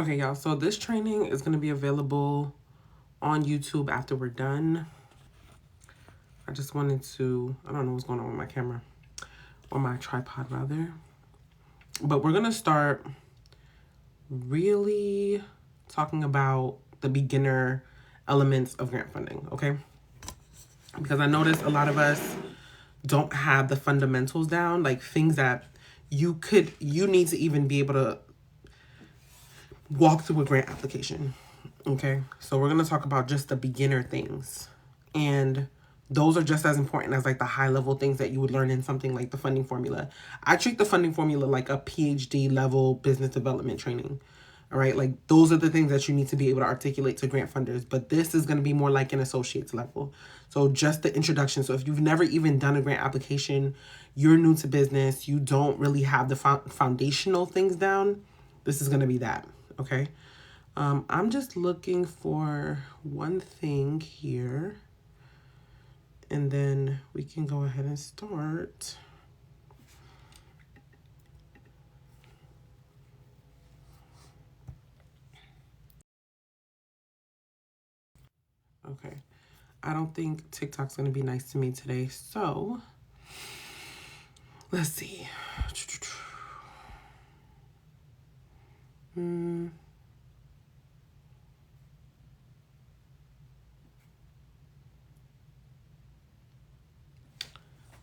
Okay, y'all, so this training is going to be available on YouTube after we're done. I just wanted to, I don't know what's going on with my camera, or my tripod rather. But we're going to start really talking about the beginner elements of grant funding, okay? Because I noticed a lot of us don't have the fundamentals down, like things that you need to even be able to walk through a grant application. Okay, so we're going to talk about just the beginner things, and those are just as important as like the high level things that you would learn in something like the funding formula. I treat the funding formula like a PhD level business development training. All right, like those are the things that you need to be able to articulate to grant funders, but this is going to be more like an associate's level. So just the introduction. So if you've never even done a grant application, you're new to business, you don't really have the foundational things down, this is going to be that. Okay. I'm just looking for one thing here, and then we can go ahead and start. Okay. I don't think TikTok's going to be nice to me today, so let's see.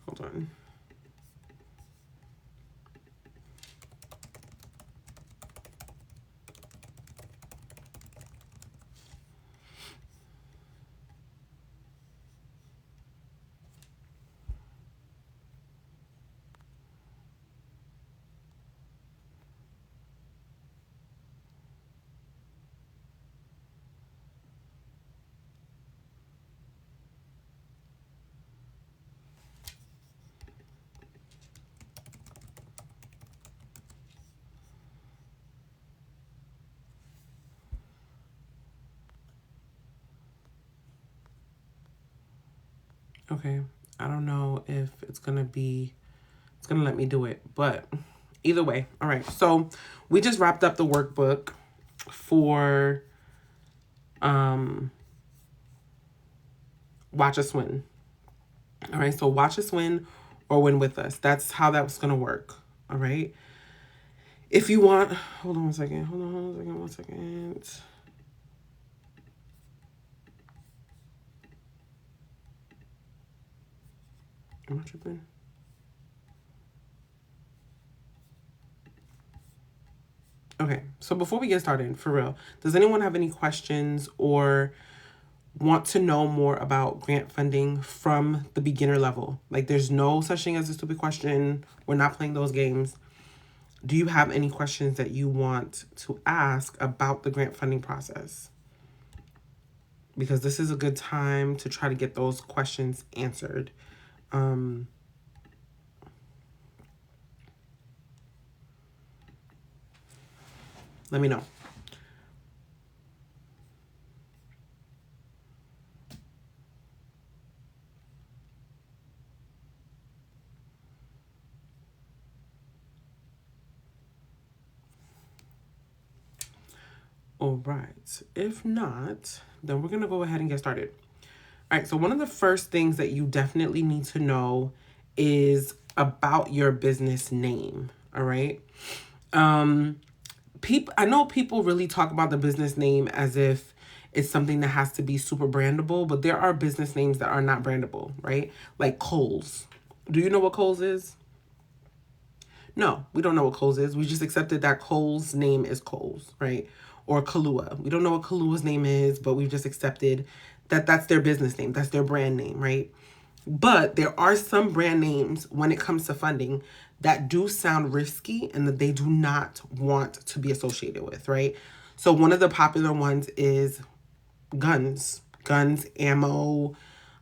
Hold on. Okay. I don't know if it's going to let me do it, but either way. All right. So we just wrapped up the workbook for Watch Us Win. All right. So watch us win or win with us. That's how that was going to work. All right. If you want, hold on one second. One second. Am I tripping? Okay, so before we get started, for real, does anyone have any questions or want to know more about grant funding from the beginner level? Like, there's no such thing as a stupid question. We're not playing those games. Do you have any questions that you want to ask about the grant funding process? Because this is a good time to try to get those questions answered. Let me know. All right. If not, then we're going to go ahead and get started. All right. So one of the first things that you definitely need to know is about your business name. All right. I know people really talk about the business name as if it's something that has to be super brandable, but there are business names that are not brandable, right? Like Kohl's. Do you know what Kohl's is? No, we don't know what Kohl's is. We just accepted that Kohl's name is Kohl's, right? Or Kahlua. We don't know what Kahlua's name is, but we've just accepted that that's their business name. That's their brand name, right? But there are some brand names when it comes to funding that do sound risky and that they do not want to be associated with, right? So one of the popular ones is guns, ammo,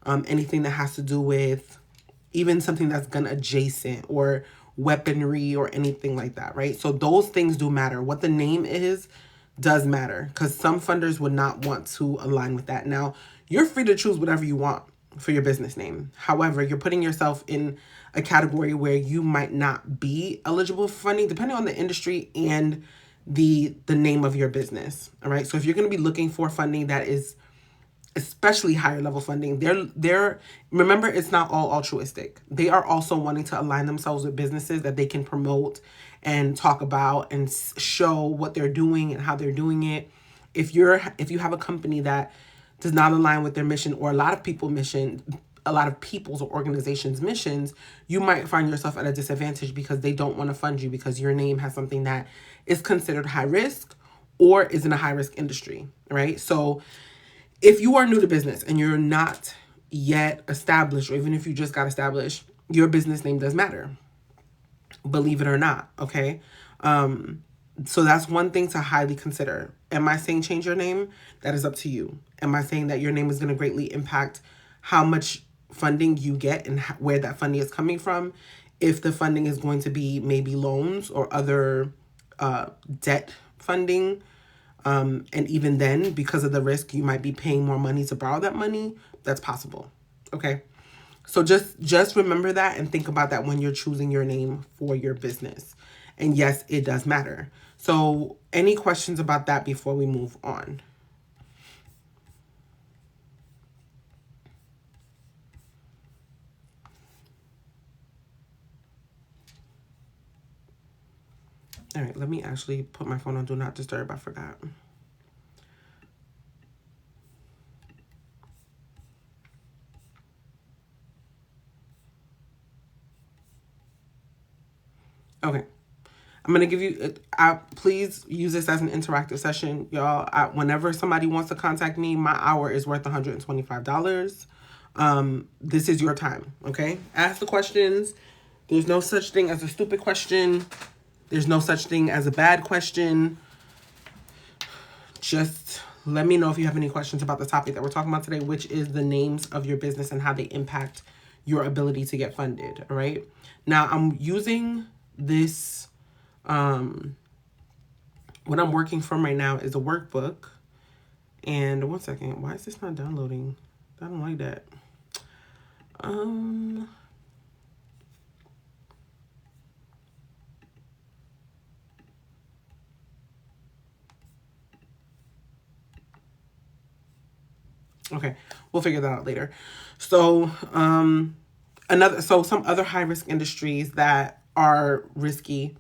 anything that has to do with even something that's gun adjacent or weaponry or anything like that, right? So those things do matter. What the name is does matter because some funders would not want to align with that. Now, you're free to choose whatever you want for your business name. However, you're putting yourself in a category where you might not be eligible for funding depending on the industry and the name of your business. All right. So if you're going to be looking for funding that is especially higher level funding, they're remember, it's not all altruistic. They are also wanting to align themselves with businesses that they can promote and talk about and show what they're doing and how they're doing it. If you have a company that does not align with their mission, or a lot of people's or organizations' missions, you might find yourself at a disadvantage because they don't want to fund you because your name has something that is considered high risk or is in a high risk industry, right? So if you are new to business and you're not yet established, or even if you just got established, your business name does matter, believe it or not. Okay. So that's one thing to highly consider. Am I saying change your name? That is up to you. Am I saying that your name is going to greatly impact how much funding you get and where that funding is coming from? If the funding is going to be maybe loans or other debt funding, and even then, because of the risk, you might be paying more money to borrow that money. That's possible. Okay. So just remember that and think about that when you're choosing your name for your business. And yes, it does matter. So any questions about that before we move on? All right, let me actually put my phone on Do Not Disturb. I forgot. Okay. I'm going to give you, please use this as an interactive session, y'all. Whenever somebody wants to contact me, my hour is worth $125. This is your time, okay? Ask the questions. There's no such thing as a stupid question. There's no such thing as a bad question. Just let me know if you have any questions about the topic that we're talking about today, which is the names of your business and how they impact your ability to get funded, all right? Now, I'm using this, what I'm working from right now is a workbook. And one second, why is this not downloading? I don't like that. Okay, we'll figure that out later. So, some other high risk industries that are risky.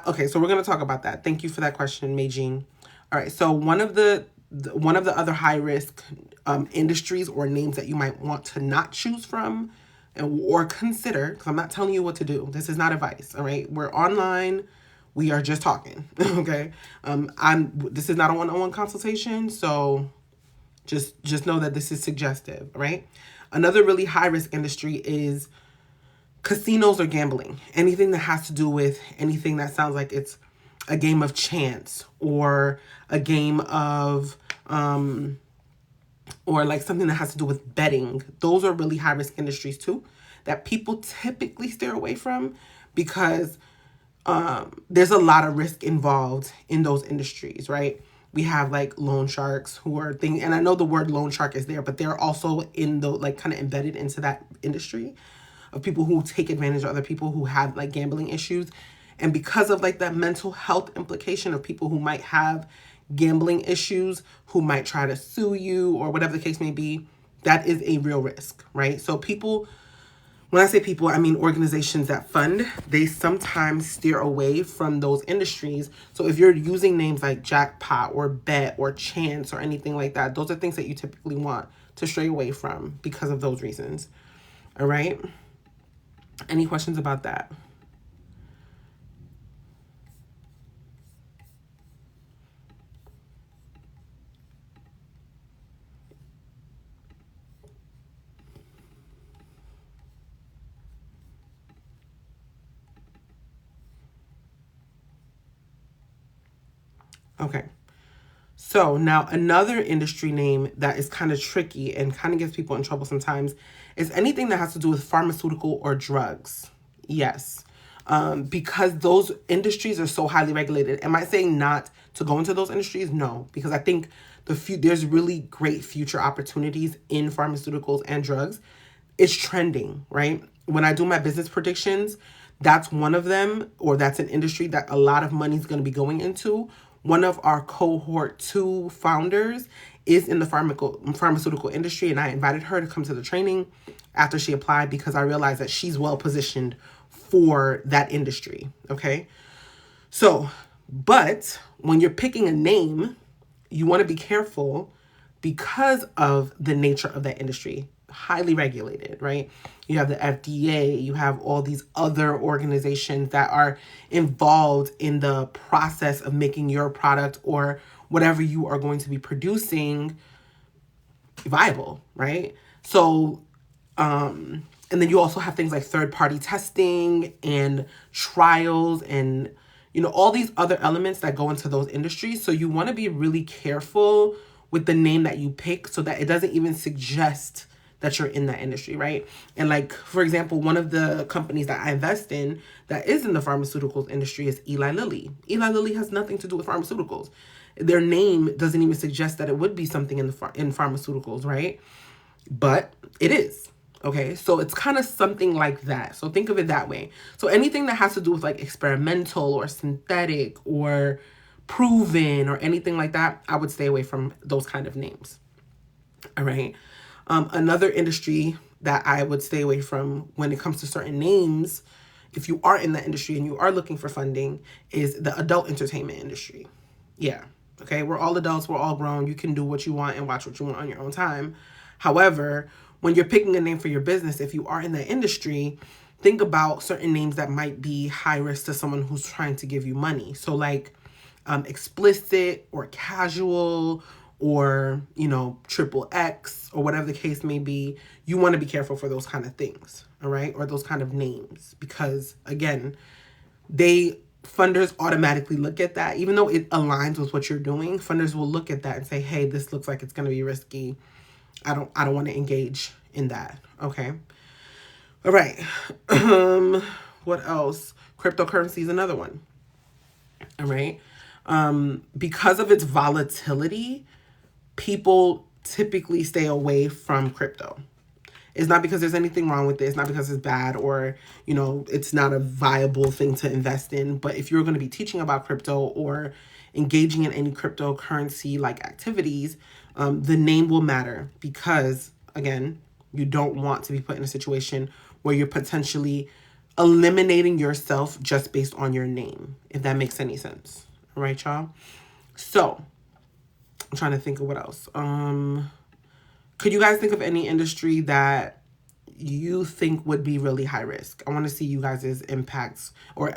Okay, so we're gonna talk about that. Thank you for that question, Meijing. All right, so one of the other high risk industries or names that you might want to not choose from or consider, because I'm not telling you what to do. This is not advice. All right, we're online. We are just talking. Okay, This is not a one-on-one consultation, so just know that this is suggestive, right? Another really high risk industry is casinos or gambling. Anything that has to do with anything that sounds like it's a game of chance or a game of or like something that has to do with betting. Those are really high risk industries too that people typically steer away from because there's a lot of risk involved in those industries, right? We have like loan sharks who are and I know the word loan shark is there, but they're also in the like kind of embedded into that industry of people who take advantage of other people who have like gambling issues. And because of like that mental health implication of people who might have gambling issues, who might try to sue you or whatever the case may be, that is a real risk, right? So when I say people, I mean organizations that fund, they sometimes steer away from those industries. So if you're using names like jackpot or bet or chance or anything like that, those are things that you typically want to stray away from because of those reasons. All right? Any questions about that? Okay. So now another industry name that is kind of tricky and kind of gets people in trouble sometimes is anything that has to do with pharmaceutical or drugs. Yes. Because those industries are so highly regulated. Am I saying not to go into those industries? No, because I think there's really great future opportunities in pharmaceuticals and drugs. It's trending, right? When I do my business predictions, That's one of them, or that's an industry that a lot of money is going to be going into. One of our cohort 2 founders is in the pharmaceutical industry, and I invited her to come to the training after she applied because I realized that she's well positioned for that industry. Okay. So, but when you're picking a name, you want to be careful because of the nature of that industry. Highly regulated, right? You have the FDA, you have all these other organizations that are involved in the process of making your product or whatever you are going to be producing viable, right? So, and then you also have things like third-party testing and trials and, all these other elements that go into those industries. So you want to be really careful with the name that you pick so that it doesn't even suggest that you're in that industry, right? And like, for example, one of the companies that I invest in that is in the pharmaceuticals industry is Eli Lilly. Eli Lilly has nothing to do with pharmaceuticals. Their name doesn't even suggest that it would be something in pharmaceuticals, right? But it is. Okay, so it's kind of something like that. So think of it that way. So anything that has to do with like experimental or synthetic or proven or anything like that, I would stay away from those kind of names. All right. Another industry that I would stay away from when it comes to certain names, if you are in that industry and you are looking for funding, is the adult entertainment industry. Yeah. Okay. We're all adults. We're all grown. You can do what you want and watch what you want on your own time. However, when you're picking a name for your business, if you are in that industry, think about certain names that might be high risk to someone who's trying to give you money. So like explicit or casual or, triple X or whatever the case may be, you want to be careful for those kind of things. All right. Or those kind of names, because again, funders automatically look at that. Even though it aligns with what you're doing, funders will look at that and say, hey, this looks like it's going to be risky. I don't want to engage in that. Okay. All right. What else? Cryptocurrency is another one. All right. Because of its volatility, people typically stay away from crypto. It's not because there's anything wrong with it. It's not because it's bad or, it's not a viable thing to invest in. But if you're going to be teaching about crypto or engaging in any cryptocurrency like activities, the name will matter because, again, you don't want to be put in a situation where you're potentially eliminating yourself just based on your name, if that makes any sense. All right, y'all? So, I'm trying to think of what else. Could you guys think of any industry that you think would be really high risk? I want to see you guys' impacts or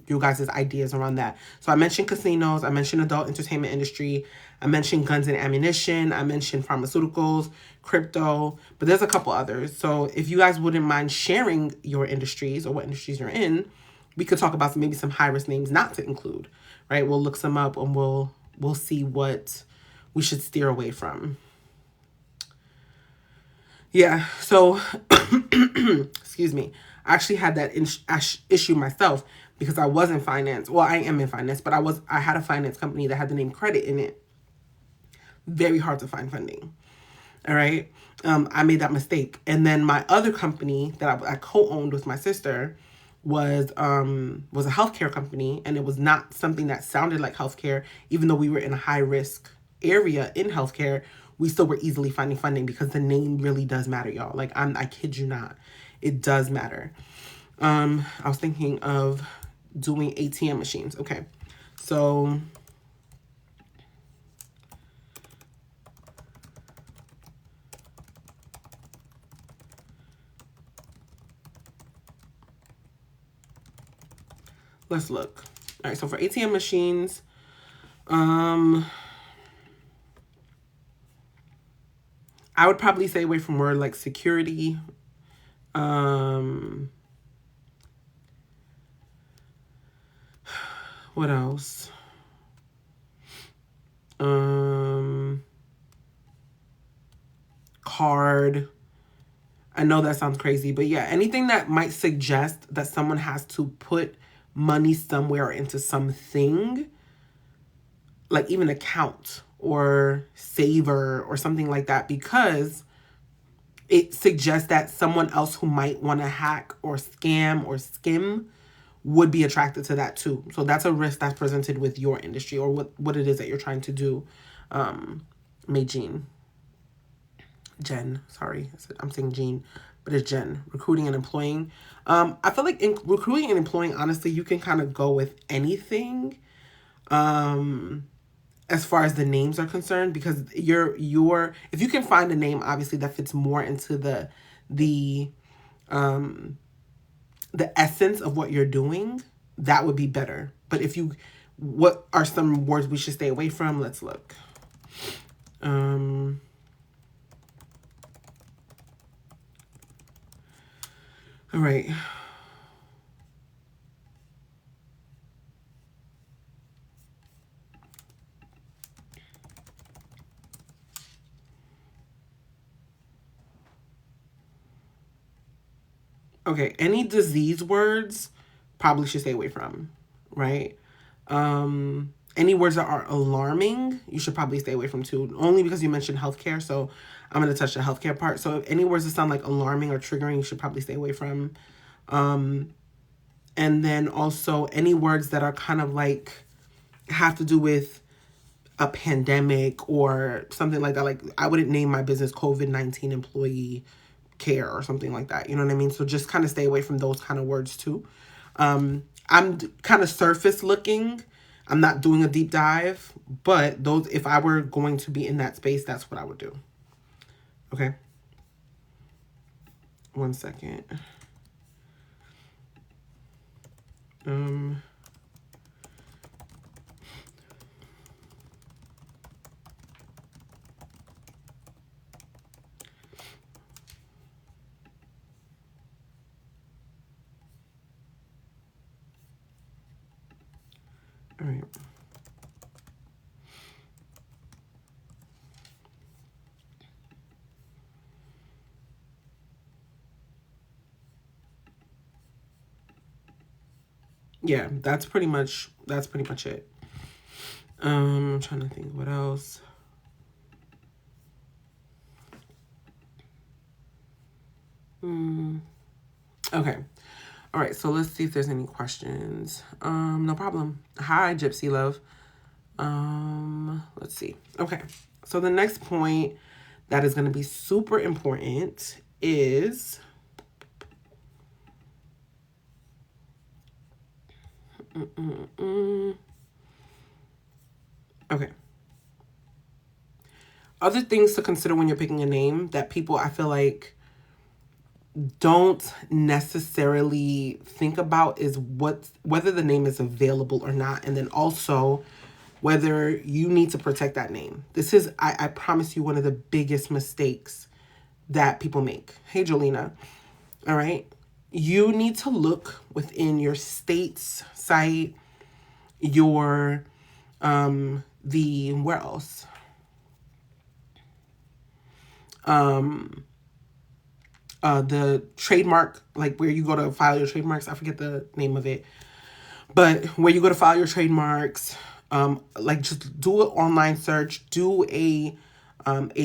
you guys' ideas around that. So I mentioned casinos. I mentioned adult entertainment industry. I mentioned guns and ammunition. I mentioned pharmaceuticals, crypto, but there's a couple others. So if you guys wouldn't mind sharing your industries or what industries you're in, we could talk about maybe some high risk names not to include, right? We'll look some up and we'll see what we should steer away from. Yeah, so, excuse me. I actually had that issue myself because I was in finance. Well, I am in finance, but I had a finance company that had the name credit in it. Very hard to find funding. All right. I made that mistake. And then my other company that I co-owned with my sister was a healthcare company, and it was not something that sounded like healthcare, even though we were in a high risk area in healthcare. We still were easily finding funding because the name really does matter, y'all. Like, I kid you not. It does matter. I was thinking of doing ATM machines. Okay. So let's look. All right. So for ATM machines, I would probably stay away from word like security. What else? Card. I know that sounds crazy, but yeah, anything that might suggest that someone has to put money somewhere into something, like even account or saver or something like that, because it suggests that someone else who might want to hack or scam or skim would be attracted to that too. So that's a risk that's presented with your industry or what it is that you're trying to do. Jen, sorry, I'm saying Jean, but it's Jen. Recruiting and employing. I feel like in recruiting and employing, honestly, you can kind of go with anything. As far as the names are concerned, because your if you can find a name obviously that fits more into the essence of what you're doing, that would be better. But if you, what are some words we should stay away from? Let's look. All right. Okay, any disease words probably should stay away from, right? Any words that are alarming, you should probably stay away from too, only because you mentioned healthcare. So I'm going to touch the healthcare part. So if any words that sound like alarming or triggering, you should probably stay away from. And then also any words that are kind of like have to do with a pandemic or something like that. Like I wouldn't name my business COVID-19 employee care or something like that. You know what I mean? So just kind of stay away from those kind of words too. I'm kind of surface looking. I'm not doing a deep dive, but those, if I were going to be in that space, that's what I would do. Okay. 1 second. All right. Yeah, that's pretty much it. I'm trying to think what else. Okay. All right, so let's see if there's any questions. No problem. Hi, Gypsy Love. Let's see. Okay. So the next point that is going to be super important is okay. Other things to consider when you're picking a name that people, I feel like, don't necessarily think about is whether the name is available or not, and then also whether you need to protect that name. This is, I promise you, one of the biggest mistakes that people make. Hey, Jolena. All right. You need to look within your state's site, your, where else? The trademark, like where you go to file your trademarks. I forget the name of it. But where you go to file your trademarks, like just do an online search, do a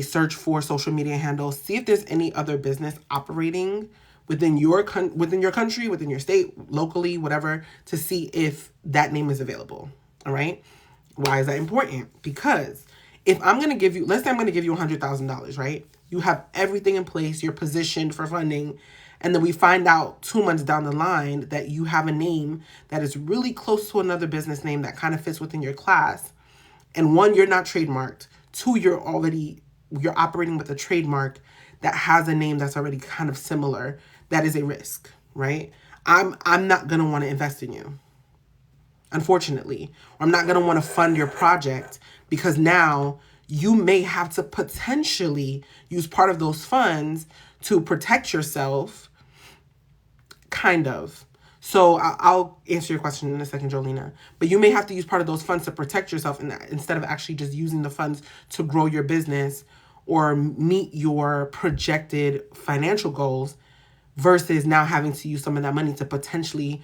search for social media handles, see if there's any other business operating within your country, within your state, locally, whatever, to see if that name is available. All right. Why is that important? Because if I'm going to give you, let's say I'm going to give you $100,000, right? You have everything in place, you're positioned for funding, and then we find out 2 months down the line that you have a name that is really close to another business name that kind of fits within your class. And one, you're not trademarked. Two, you're operating with a trademark that has a name that's already kind of similar. That is a risk, right? I'm not going to want to invest in you, unfortunately. Or I'm not going to want to fund your project because now you may have to potentially use part of those funds to protect yourself, kind of. So I'll answer your question in a second, Jolena. But you may have to use part of those funds to protect yourself instead of actually just using the funds to grow your business or meet your projected financial goals, versus now having to use some of that money to potentially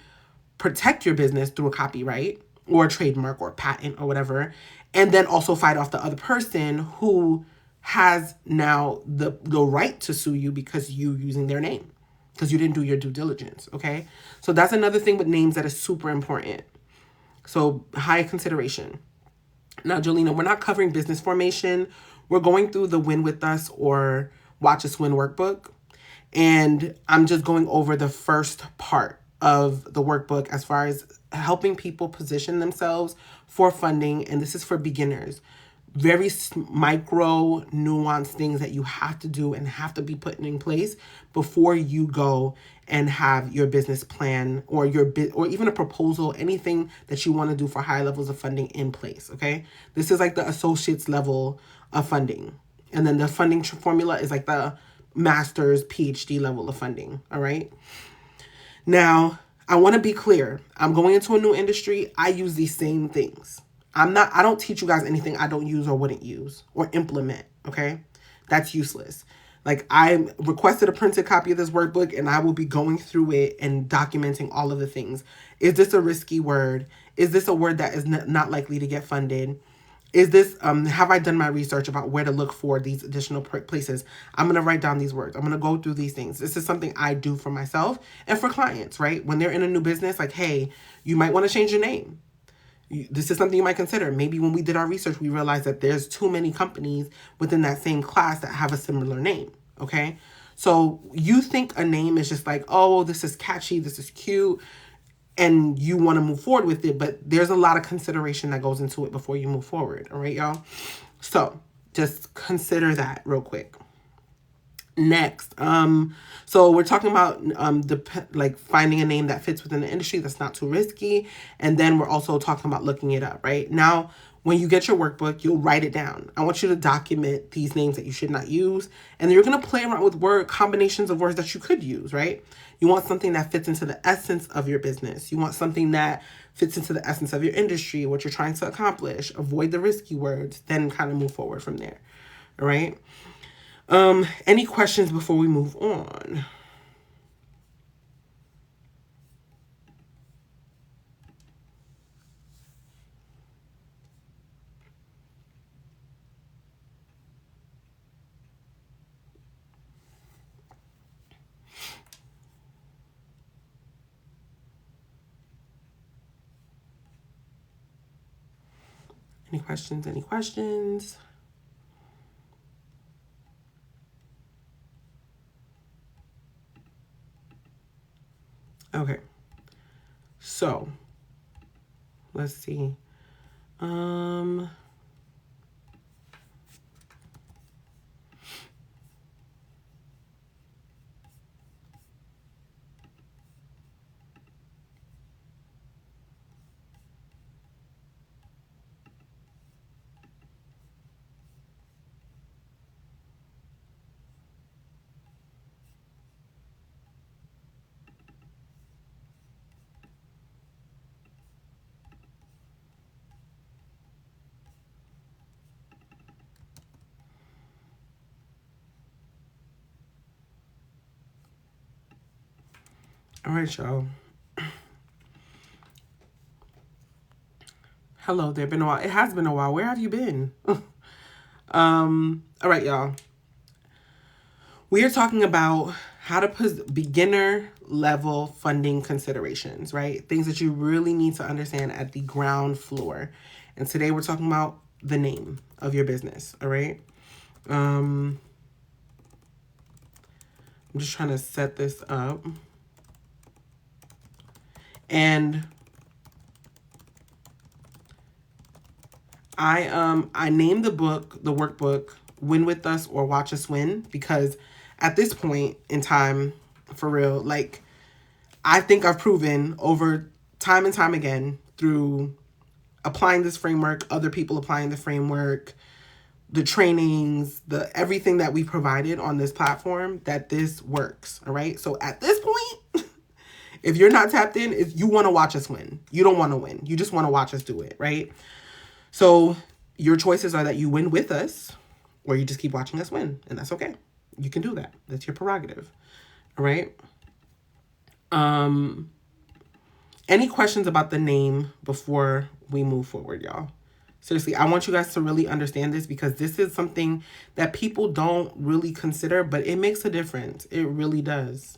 protect your business through a copyright or a trademark or patent or whatever, and then also fight off the other person who has now the right to sue you because you're using their name. because you didn't do your due diligence, okay? So that's another thing with names that is super important. So high consideration. Now, Jolena, we're not covering business formation. We're going through the Win With Us or Watch Us Win workbook. And I'm just going over the first part of the workbook as far as helping people position themselves for funding. And this is for beginners. Very micro, nuanced things that you have to do and have to be put in place before you go and have your business plan or or even a proposal, anything that you want to do for high levels of funding in place. Okay, this is like the associate's level of funding, and then the funding formula is like the master's, PhD level of funding. All right. Now, I want to be clear. I'm going into a new industry. I use these same things. I don't teach you guys anything I don't use or wouldn't use or implement, okay? That's useless. Like, I requested a printed copy of this workbook and I will be going through it and documenting all of the things. Is this a risky word? Is this a word that is not likely to get funded? Is this, have I done my research about where to look for these additional places? I'm going to write down these words. I'm going to go through these things. This is something I do for myself and for clients, right? When they're in a new business, like, hey, you might want to change your name. This is something you might consider. Maybe when we did our research, we realized that there's too many companies within that same class that have a similar name, okay? So you think a name is just like, oh, this is catchy, this is cute, and you want to move forward with it, but there's a lot of consideration that goes into it before you move forward, all right, y'all? So just consider that real quick. Next, so we're talking about finding a name that fits within the industry that's not too risky, and then we're also talking about looking it up. Right now, when you get your workbook, you'll write it down. I want you to document these names that you should not use, and then you're gonna play around with word combinations of words that you could use. Right? You want something that fits into the essence of your business. You want something that fits into the essence of your industry, what you're trying to accomplish. Avoid the risky words, then kind of move forward from there. All right. Any questions before we move on? Any questions? Any questions? Okay. So, let's see. All right, y'all. Hello, there been a while. It has been a while. Where have you been? All right, y'all. We are talking about how to beginner level funding considerations, right? Things that you really need to understand at the ground floor. And today we're talking about the name of your business, all right? I'm just trying to set this up. And I named the workbook, Win With Us or Watch Us Win, because at this point in time, for real, like, I think I've proven over time and time again through applying this framework, other people applying the framework, the trainings, the everything that we provided on this platform, that this works. All right. So at this point, if you're not tapped in, you want to watch us win. You don't want to win. You just want to watch us do it. Right. So your choices are that you win with us or you just keep watching us win. And that's okay. You can do that. That's your prerogative. All right. Any questions about the name before we move forward, y'all? Seriously, I want you guys to really understand this because this is something that people don't really consider, but it makes a difference. It really does.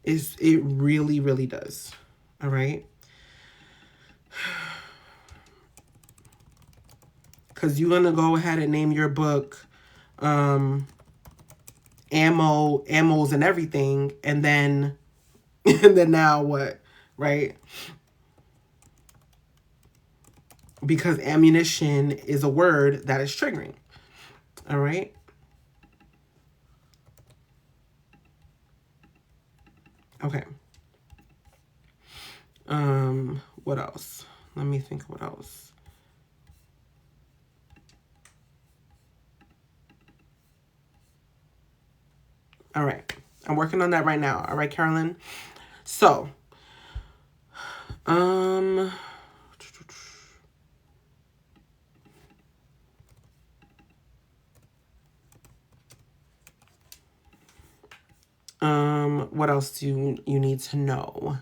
It really, really does. All right. Because you're going to go ahead and name your book ammos and everything. And then, and then now what? Right? Because ammunition is a word that is triggering. All right. Okay. What else? Let me think what else. All right. I'm working on that right now. All right, Carolyn. So, what else do you need to know?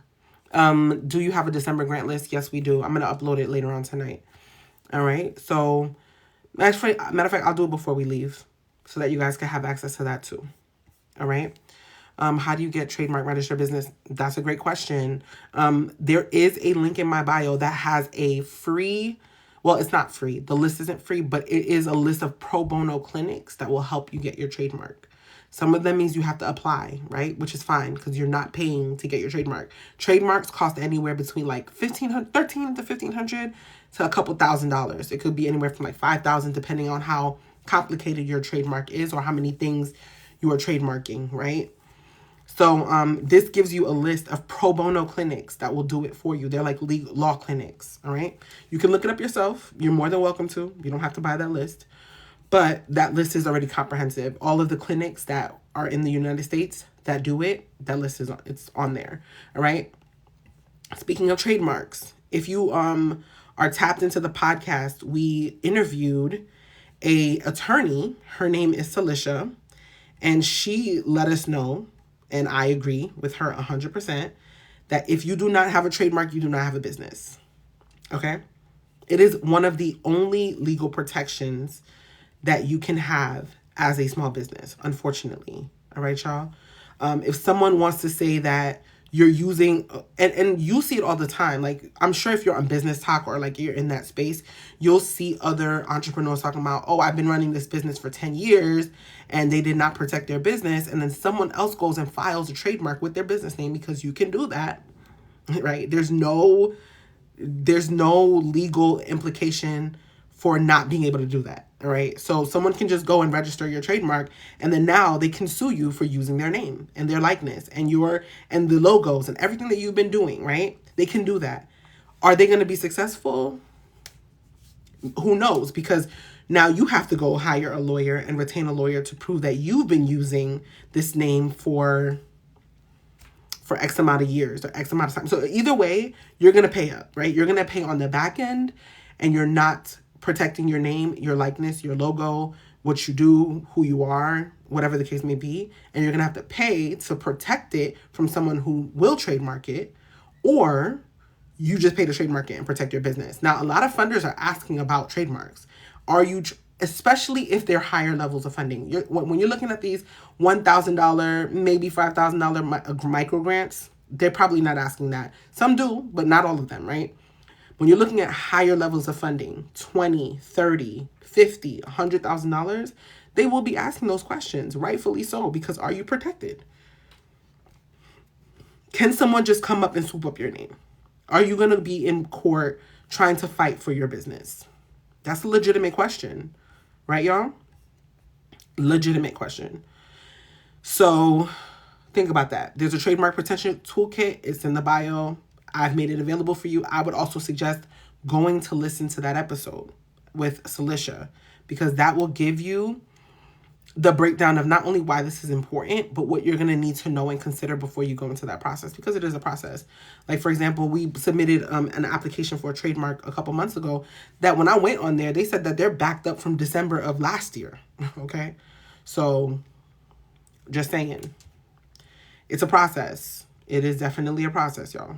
Do you have a December grant list? Yes, we do. I'm going to upload it later on tonight. All right. So, actually, matter of fact, I'll do it before we leave so that you guys can have access to that too. All right. How do you get trademark registered business? That's a great question. There is a link in my bio that has a free, well, it's not free. The list isn't free, but it is a list of pro bono clinics that will help you get your trademark. Some of them means you have to apply, right? Which is fine because you're not paying to get your trademark. Trademarks cost anywhere between like $1,500, $1,300 to $1,500 to a couple $1,000s. It could be anywhere from like $5,000 depending on how complicated your trademark is or how many things you are trademarking, right? So this gives you a list of pro bono clinics that will do it for you. They're like legal law clinics, all right? You can look it up yourself. You're more than welcome to. You don't have to buy that list. But that list is already comprehensive. All of the clinics that are in the United States that do it, that list is it's on there, all right? Speaking of trademarks, if you are tapped into the podcast, we interviewed a attorney. Her name is Celicia, and she let us know, and I agree with her 100%, that if you do not have a trademark, you do not have a business. Okay? It is one of the only legal protections that you can have as a small business, unfortunately. All right, y'all? If someone wants to say that you're using, and you see it all the time, like I'm sure if you're on Business Talk or like you're in that space, you'll see other entrepreneurs talking about, oh, I've been running this business for 10 years and they did not protect their business. And then someone else goes and files a trademark with their business name because you can do that, right? There's no legal implication for not being able to do that. All right. So someone can just go and register your trademark and then now they can sue you for using their name and their likeness and the logos and everything that you've been doing, right? They can do that. Are they going to be successful? Who knows? Because now you have to go hire a lawyer and retain a lawyer to prove that you've been using this name for X amount of years or X amount of time. So either way, you're going to pay up, right? You're going to pay on the back end and you're not protecting your name, your likeness, your logo, what you do, who you are, whatever the case may be. And you're going to have to pay to protect it from someone who will trademark it, or you just pay to trademark it and protect your business. Now, a lot of funders are asking about trademarks. Are you, especially if they're higher levels of funding, when you're looking at these $1,000, maybe $5,000 micro grants, they're probably not asking that. Some do, but not all of them, right? When you're looking at higher levels of funding, 20, 30, 50, $100,000, they will be asking those questions, rightfully so, because are you protected? Can someone just come up and swoop up your name? Are you going to be in court trying to fight for your business? That's a legitimate question, right, y'all? Legitimate question. So think about that. There's a trademark protection toolkit. It's in the bio. I've made it available for you. I would also suggest going to listen to that episode with Celicia, because that will give you the breakdown of not only why this is important, but what you're going to need to know and consider before you go into that process, because it is a process. Like, for example, we submitted an application for a trademark a couple months ago that when I went on there, they said that they're backed up from December of last year. Okay. So just saying, it's a process. It is definitely a process, y'all.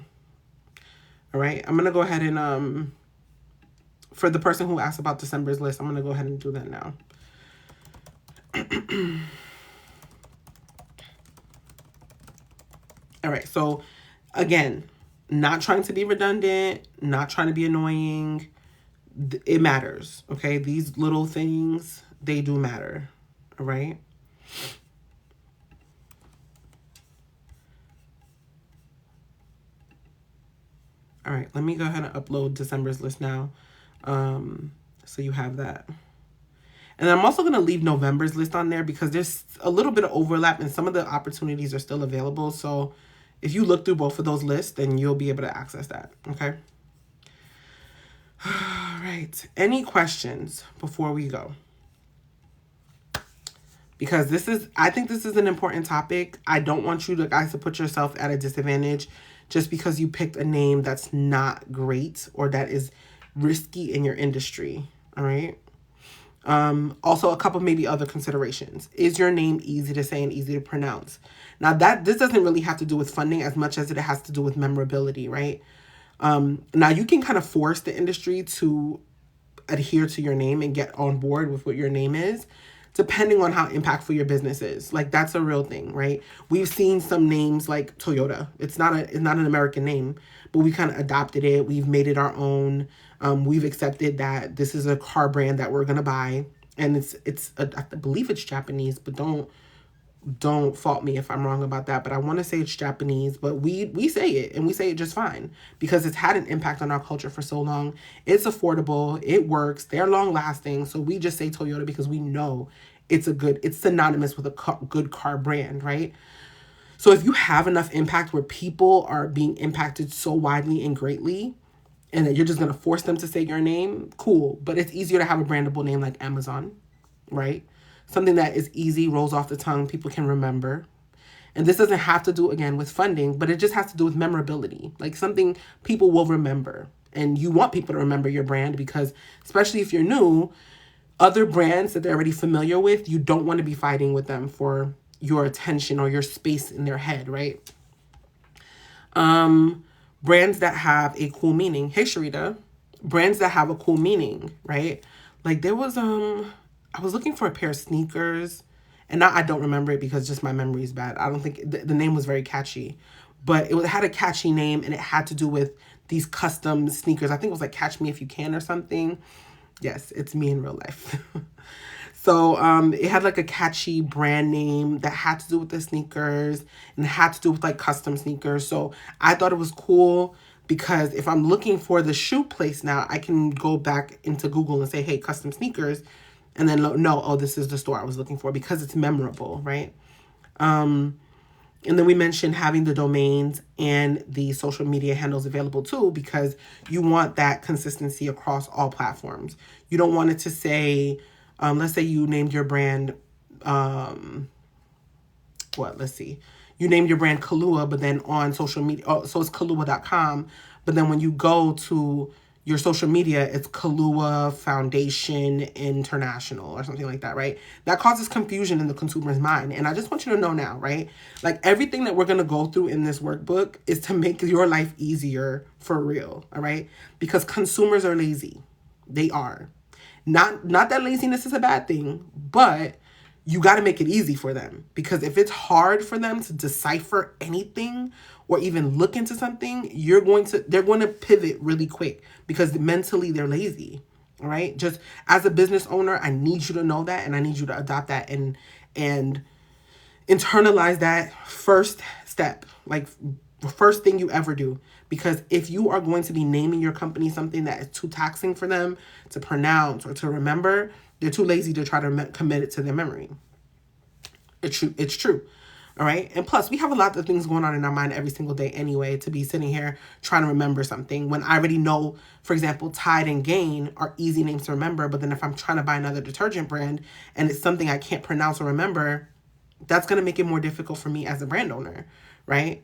All right. I'm going to go ahead and, for the person who asked about December's list, I'm going to go ahead and do that now. All right. So again, not trying to be redundant, not trying to be annoying. It matters. Okay. These little things, they do matter. All right. All right. Let me go ahead and upload December's list now. So you have that. And I'm also going to leave November's list on there because there's a little bit of overlap and some of the opportunities are still available. So if you look through both of those lists, then you'll be able to access that. Okay. All right. Any questions before we go? Because I think this is an important topic. I don't want you guys to put yourself at a disadvantage just because you picked a name that's not great or that is risky in your industry. All right. Also, a couple maybe other considerations. Is your name easy to say and easy to pronounce? Now, this doesn't really have to do with funding as much as it has to do with memorability, right? Now, you can kind of force the industry to adhere to your name and get on board with what your name is, depending on how impactful your business is. Like, that's a real thing, right? We've seen some names like Toyota. It's not an American name, but we kind of adopted it. We've made it our own. We've accepted that this is a car brand that we're gonna buy, and I believe it's Japanese, but don't fault me if I'm wrong about that. But I want to say it's Japanese, but we say it, and we say it just fine because it's had an impact on our culture for so long. It's affordable, it works, they're long lasting, so we just say Toyota because we know it's synonymous with a good car brand, right? So if you have enough impact where people are being impacted so widely and greatly, and that you're just going to force them to say your name, cool. But it's easier to have a brandable name like Amazon, right? Something that is easy, rolls off the tongue, people can remember. And this doesn't have to do, again, with funding, but it just has to do with memorability, like something people will remember. And you want people to remember your brand because, especially if you're new, other brands that they're already familiar with, you don't want to be fighting with them for your attention or your space in their head, right? Brands that have a cool meaning. Hey, Sharita. Brands that have a cool meaning, right? Like there was, I was looking for a pair of sneakers and now I don't remember it because just my memory is bad. I don't think the name was very catchy, but it had a catchy name and it had to do with these custom sneakers. I think it was like Catch Me If You Can or something. Yes, it's me in real life. So it had like a catchy brand name that had to do with the sneakers and had to do with like custom sneakers. So I thought it was cool because if I'm looking for the shoe place now, I can go back into Google and say, hey, custom sneakers. And then know, oh, this is the store I was looking for because it's memorable, right? And then we mentioned having the domains and the social media handles available too, because you want that consistency across all platforms. You don't want it to say, let's say you named your brand, you named your brand Kahlua, but then on social media, so it's Kahlua.com. But then when you go to your social media, it's Kahlua Foundation International or something like that, right? That causes confusion in the consumer's mind. And I just want you to know now, right? Like everything that we're going to go through in this workbook is to make your life easier for real, all right? Because consumers are lazy. They are. Not that laziness is a bad thing, but you got to make it easy for them, because if it's hard for them to decipher anything or even look into something, they're going to pivot really quick because mentally they're lazy. All right. Just as a business owner, I need you to know that, and I need you to adopt that and internalize that first step, like the first thing you ever do. Because if you are going to be naming your company something that is too taxing for them to pronounce or to remember, they're too lazy to try to commit it to their memory. It's true. All right. And plus, we have a lot of things going on in our mind every single day anyway, to be sitting here trying to remember something when I already know, for example, Tide and Gain are easy names to remember. But then if I'm trying to buy another detergent brand and it's something I can't pronounce or remember, that's going to make it more difficult for me as a brand owner. Right.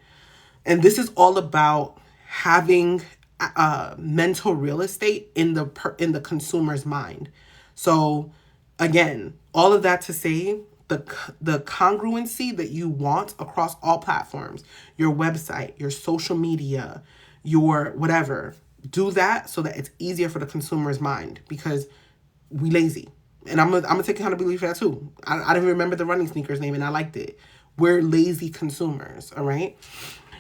And this is all about having mental real estate in the consumer's mind. So again, all of that to say, the congruency that you want across all platforms, your website, your social media, your whatever, do that so that it's easier for the consumer's mind, because we lazy. And I'm gonna take accountability for that too. I didn't remember the running sneakers name and I liked it. We're lazy consumers, all right?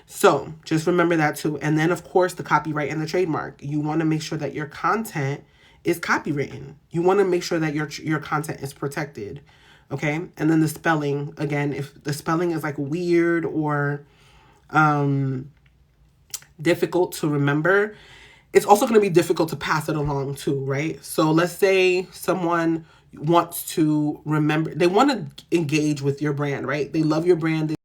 So just remember that too. And then, of course, the copyright and the trademark. You want to make sure that your content is copywritten. You want to make sure that your content is protected. Okay. And then the spelling, again, if the spelling is like weird or difficult to remember, it's also going to be difficult to pass it along too, right? So let's say someone wants to remember, they want to engage with your brand, right? They love your brand.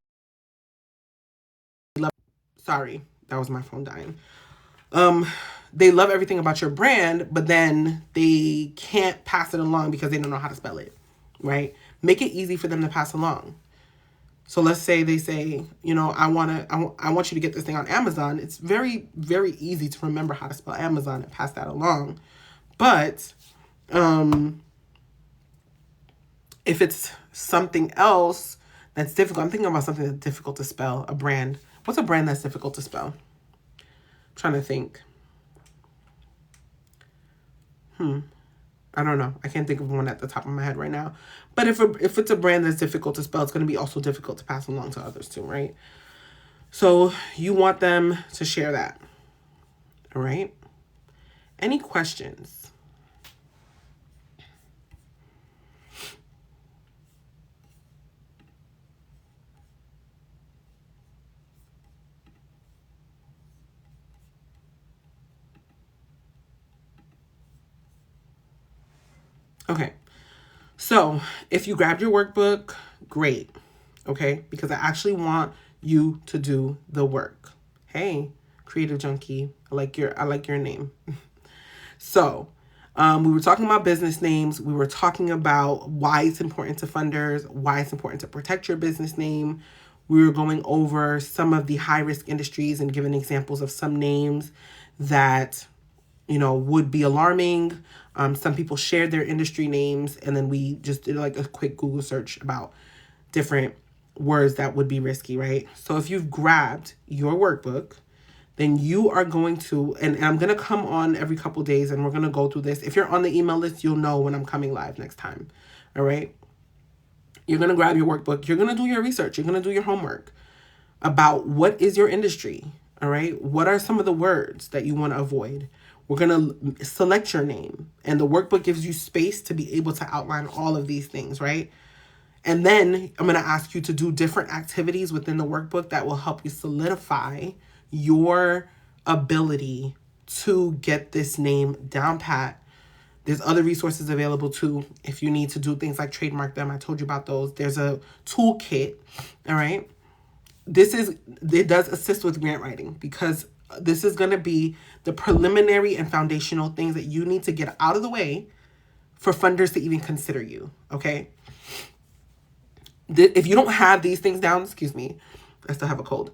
Sorry, that was my phone dying. They love everything about your brand, but then they can't pass it along because they don't know how to spell it, right? Make it easy for them to pass along. So let's say they say, I want you to get this thing on Amazon. It's very, very easy to remember how to spell Amazon and pass that along. But if it's something else that's difficult, I'm thinking about something that's difficult to spell, a brand. What's a brand that's difficult to spell? I'm trying to think. I don't know. I can't think of one at the top of my head right now. But if it's a brand that's difficult to spell, it's going to be also difficult to pass along to others too, right? So you want them to share that. All right? Any questions? Okay. So if you grabbed your workbook, great. Okay? Because I actually want you to do the work. Hey, creative junkie. I like your name. So, we were talking about business names. We were talking about why it's important to funders, why it's important to protect your business name. We were going over some of the high-risk industries and giving examples of some names that, would be alarming. Some people shared their industry names, and then we just did like a quick Google search about different words that would be risky, right? So if you've grabbed your workbook, then you are going to, and I'm going to come on every couple days and we're going to go through this. If you're on the email list, you'll know when I'm coming live next time. All right. You're going to grab your workbook. You're going to do your research. You're going to do your homework about what is your industry. All right. What are some of the words that you want to avoid? We're going to select your name, and the workbook gives you space to be able to outline all of these things, right? And then I'm going to ask you to do different activities within the workbook that will help you solidify your ability to get this name down pat. There's other resources available too if you need to do things like trademark them. I told you about those. There's a toolkit, all right? It does assist with grant writing because this is going to be the preliminary and foundational things that you need to get out of the way for funders to even consider you, okay? If you don't have these things down, excuse me, I still have a cold.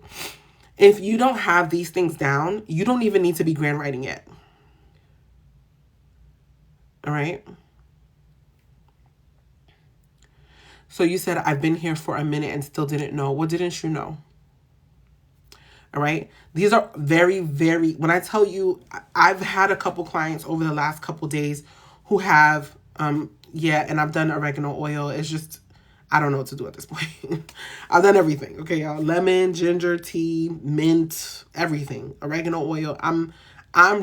If you don't have these things down, you don't even need to be grant writing yet. All right? So you said, I've been here for a minute and still didn't know. What didn't you know? All right? These are very, very, when I tell you, I've had a couple clients over the last couple days who have, and I've done oregano oil. It's just, I don't know what to do at this point. I've done everything. Okay, y'all. Lemon, ginger tea, mint, everything. Oregano oil. I'm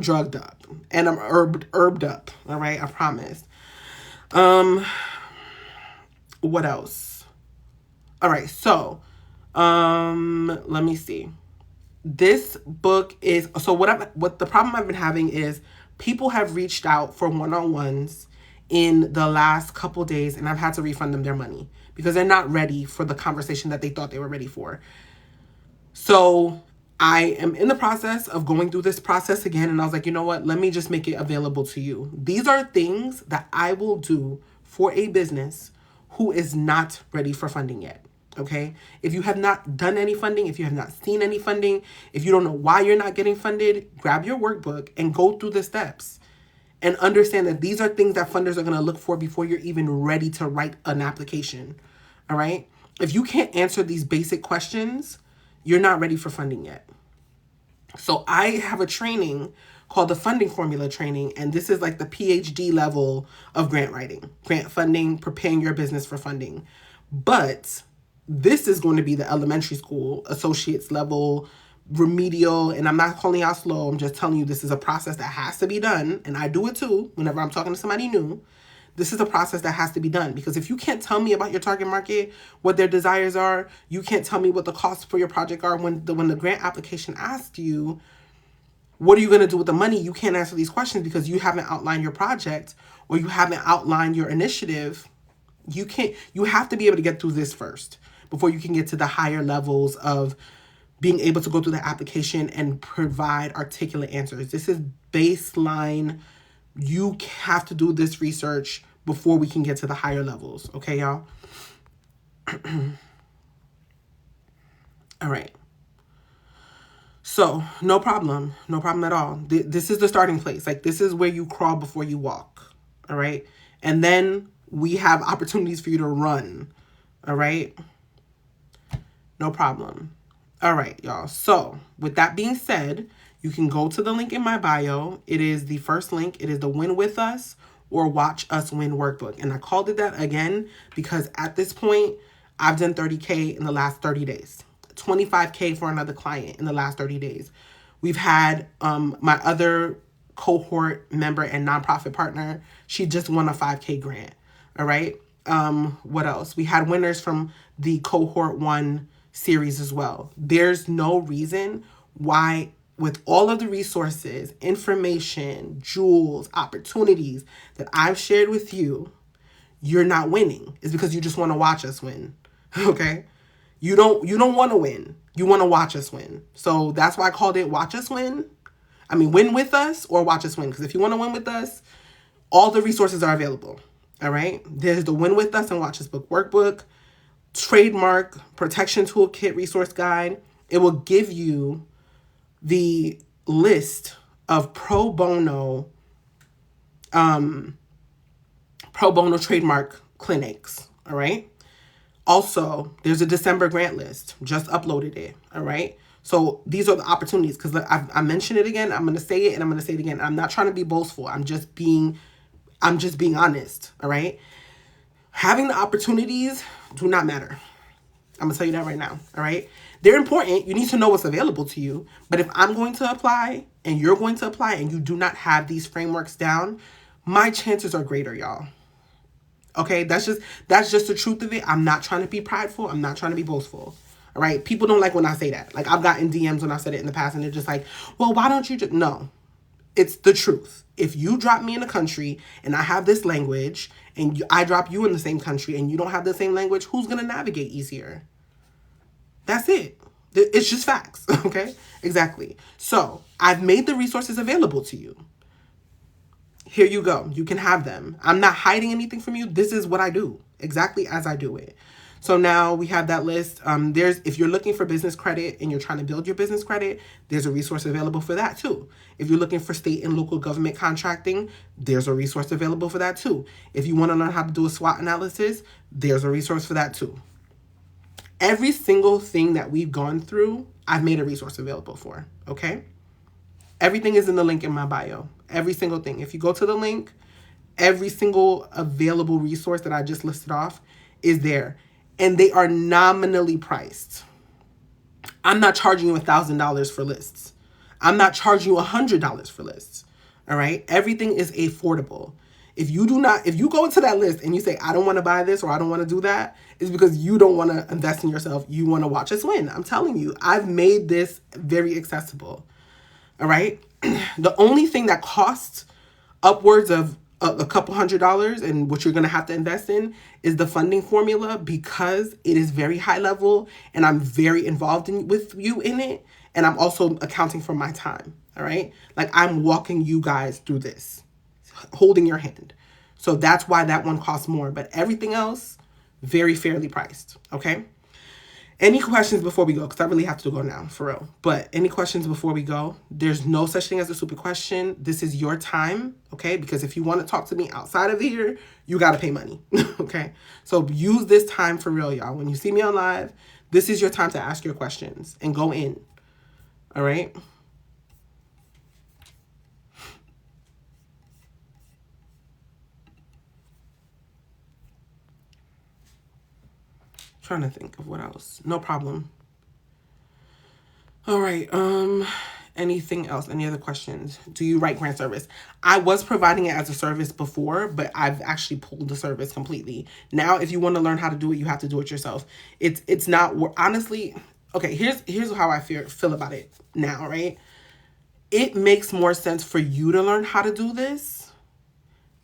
drugged up and I'm herbed up. All right, I promise. What else? All right, so let me see. This book is what the problem I've been having is people have reached out for one-on-ones in the last couple days, and I've had to refund them their money because they're not ready for the conversation that they thought they were ready for. So I am in the process of going through this process again, and I was like, you know what? Let me just make it available to you. These are things that I will do for a business who is not ready for funding yet. Okay? If you have not done any funding, if you have not seen any funding, if you don't know why you're not getting funded, grab your workbook and go through the steps and understand that these are things that funders are going to look for before you're even ready to write an application. All right? If you can't answer these basic questions, you're not ready for funding yet. So I have a training called the funding formula training, and this is like the PhD level of grant writing, grant funding, preparing your business for funding. But this is going to be the elementary school, associates level, remedial, and I'm not calling out slow. I'm just telling you this is a process that has to be done. And I do it too whenever I'm talking to somebody new. This is a process that has to be done, because if you can't tell me about your target market, what their desires are, you can't tell me what the costs for your project are. When the grant application asks you, what are you going to do with the money? You can't answer these questions because you haven't outlined your project or you haven't outlined your initiative. You have to be able to get through this first before you can get to the higher levels of being able to go through the application and provide articulate answers. This is baseline. You have to do this research before we can get to the higher levels. Okay, y'all? All right. So, no problem. No problem at all. This is the starting place. Like, this is where you crawl before you walk. All right? And then we have opportunities for you to run. All right? No problem. All right, y'all. So, with that being said, you can go to the link in my bio. It is the first link. It is the Win With Us or Watch Us Win workbook. And I called it that again because at this point, I've done 30K in the last 30 days. 25K for another client in the last 30 days. We've had my other cohort member and nonprofit partner. She just won a 5K grant. All right. What else? We had winners from the cohort 1 series as well. There's no reason why, with all of the resources, information, jewels, opportunities that I've shared with you, you're not winning. It's because you just want to watch us win. Okay? You don't want to win. You want to watch us win. So that's why I called it Watch Us Win. I mean, Win With Us or Watch Us Win. Because if you want to win with us, all the resources are available. All right? There's the Win With Us and Watch Us Book workbook, trademark protection toolkit resource guide. It will give you the list of pro bono trademark clinics. All right? Also, there's a December grant list. Just uploaded it. All right. So these are the opportunities, because I mentioned it again. I'm going to say it and I'm going to say it again. I'm not trying to be boastful. I'm just being honest. All right. Having the opportunities do not matter. I'm going to tell you that right now. All right. They're important. You need to know what's available to you. But if I'm going to apply and you're going to apply and you do not have these frameworks down, my chances are greater, y'all. Okay, that's just the truth of it. I'm not trying to be prideful. I'm not trying to be boastful. All right, people don't like when I say that. Like, I've gotten DMs when I said it in the past, and they're just like, "Well, why don't you just?" No, it's the truth. If you drop me in a country and I have this language, and I drop you in the same country and you don't have the same language, who's gonna navigate easier? That's it. It's just facts. Okay, exactly. So I've made the resources available to you. Here you go. You can have them. I'm not hiding anything from you. This is what I do, exactly as I do it. So now we have that list. If you're looking for business credit and you're trying to build your business credit, there's a resource available for that too. If you're looking for state and local government contracting, there's a resource available for that too. If you want to learn how to do a SWOT analysis, there's a resource for that too. Every single thing that we've gone through, I've made a resource available for, okay? Everything is in the link in my bio. Every single thing. If you go to the link, every single available resource that I just listed off is there. And they are nominally priced. I'm not charging you $1,000 for lists. I'm not charging you $100 for lists. All right? Everything is affordable. If you go into that list and you say, I don't want to buy this or I don't want to do that, it's because you don't want to invest in yourself. You want to watch us win. I'm telling you, I've made this very accessible. All right. The only thing that costs upwards of a couple $100 and what you're going to have to invest in is the funding formula, because it is very high level and I'm very involved with you in it. And I'm also accounting for my time. All right. Like, I'm walking you guys through this, holding your hand. So that's why that one costs more. But everything else, very fairly priced. Okay. Any questions before we go? Because I really have to go now, for real. But any questions before we go? There's no such thing as a stupid question. This is your time, okay? Because if you want to talk to me outside of here, you got to pay money, okay? So use this time for real, y'all. When you see me on live, this is your time to ask your questions and go in, all right? Trying to think of what else. No problem. All right. Anything else? Any other questions? Do you write grant service? I was providing it as a service before, but I've actually pulled the service completely. Now, if you want to learn how to do it, you have to do it yourself. It's not honestly. Okay, here's how I feel about it now, right? It makes more sense for you to learn how to do this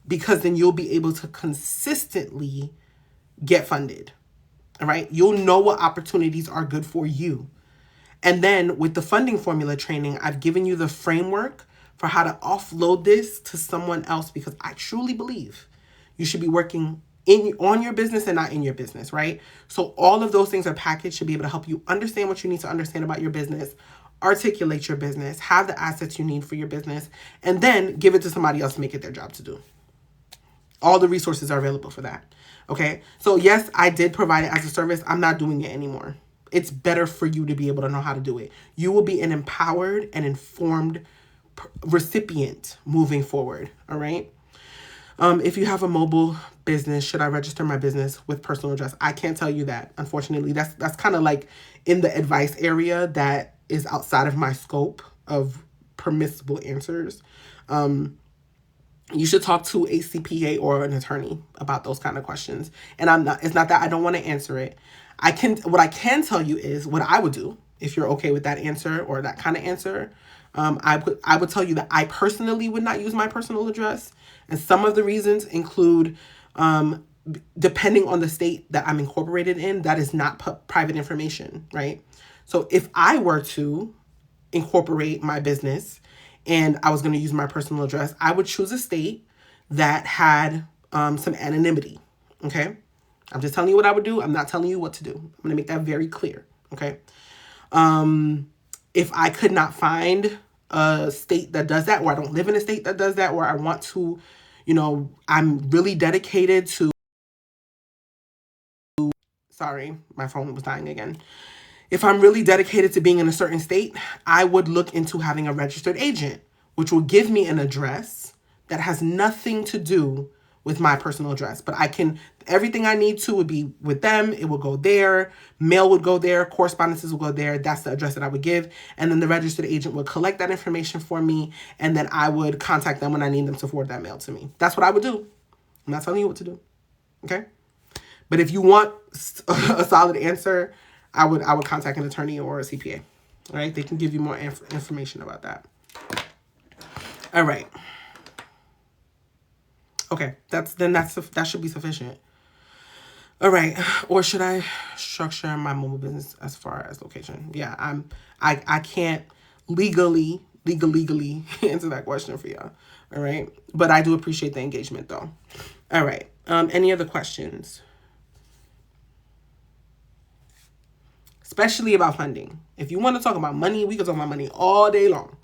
because then you'll be able to consistently get funded. All right? You'll know what opportunities are good for you. And then with the funding formula training, I've given you the framework for how to offload this to someone else because I truly believe you should be working on your business and not in your business, right? So all of those things are packaged to be able to help you understand what you need to understand about your business, articulate your business, have the assets you need for your business, and then give it to somebody else to make it their job to do. All the resources are available for that. Okay. So yes, I did provide it as a service. I'm not doing it anymore. It's better for you to be able to know how to do it. You will be an empowered and informed recipient moving forward. All right. If you have a mobile business, should I register my business with personal address? I can't tell you that. Unfortunately, that's kind of like in the advice area that is outside of my scope of permissible answers. You should talk to a CPA or an attorney about those kind of questions. And it's not that I don't want to answer it. What I can tell you is what I would do if you're okay with that answer or that kind of answer. I would tell you that I personally would not use my personal address. And some of the reasons include, depending on the state that I'm incorporated in, that is not private information, right? So if I were to incorporate my business and I was going to use my personal address, I would choose a state that had some anonymity, okay? I'm just telling you what I would do. I'm not telling you what to do. I'm going to make that very clear, okay? If I could not find a state that does that, or I don't live in a state that does that, or I want to, I'm really dedicated to, sorry, my phone was dying again. If I'm really dedicated to being in a certain state, I would look into having a registered agent, which will give me an address that has nothing to do with my personal address. But everything I need to would be with them. It will go there. Mail would go there. Correspondences will go there. That's the address that I would give. And then the registered agent would collect that information for me. And then I would contact them when I need them to forward that mail to me. That's what I would do. I'm not telling you what to do. Okay? But if you want a solid answer, I would contact an attorney or a CPA. All right? They can give you more information about that. All right. Okay, that should be sufficient. All right. Or should I structure my mobile business as far as location? Yeah, I can't legally answer that question for y'all. All right. But I do appreciate the engagement though. All right. Any other questions? Especially about funding. If you want to talk about money, we can talk about money all day long.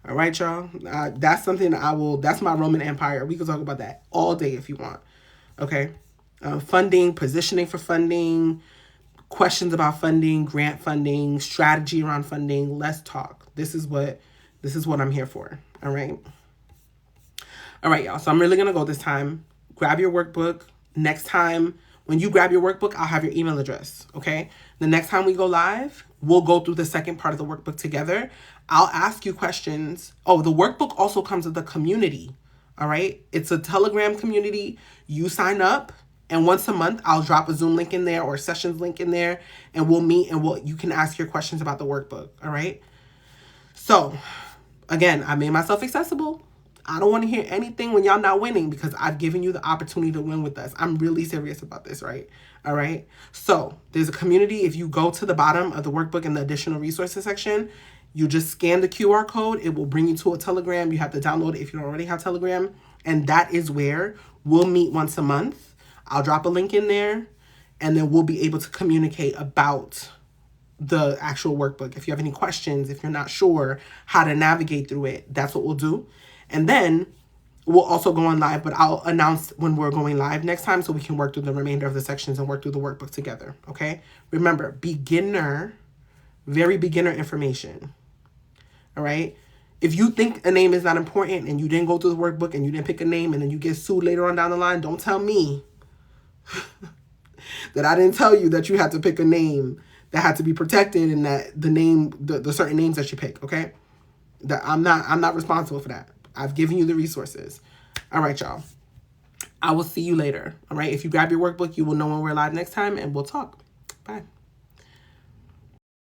All right, y'all. That's something that's my Roman Empire. We can talk about that all day if you want. Okay. Funding, positioning for funding, questions about funding, grant funding, strategy around funding. Let's talk. This is what I'm here for. All right. All right, y'all. So I'm really going to go this time. Grab your workbook. Next time, when you grab your workbook, I'll have your email address. Okay. The next time we go live, we'll go through the second part of the workbook together. I'll ask you questions. Oh, the workbook also comes with a community. All right. It's a Telegram community. You sign up, and once a month, I'll drop a Zoom link in there or a sessions link in there, and we'll meet and you can ask your questions about the workbook. All right. So again, I made myself accessible. I don't want to hear anything when y'all not winning because I've given you the opportunity to win with us. I'm really serious about this, right? All right. So there's a community. If you go to the bottom of the workbook in the additional resources section, you just scan the QR code. It will bring you to a Telegram. You have to download it if you don't already have Telegram. And that is where we'll meet once a month. I'll drop a link in there, and then we'll be able to communicate about the actual workbook. If you have any questions, if you're not sure how to navigate through it, that's what we'll do. And then we'll also go on live, but I'll announce when we're going live next time so we can work through the remainder of the sections and work through the workbook together, okay? Remember, very beginner information, all right? If you think a name is not important and you didn't go through the workbook and you didn't pick a name and then you get sued later on down the line, don't tell me that I didn't tell you that you had to pick a name that had to be protected, and that the certain names that you pick, okay? That I'm not responsible for that. I've given you the resources. All right, y'all. I will see you later. All right. If you grab your workbook, you will know when we're live next time, and we'll talk. Bye.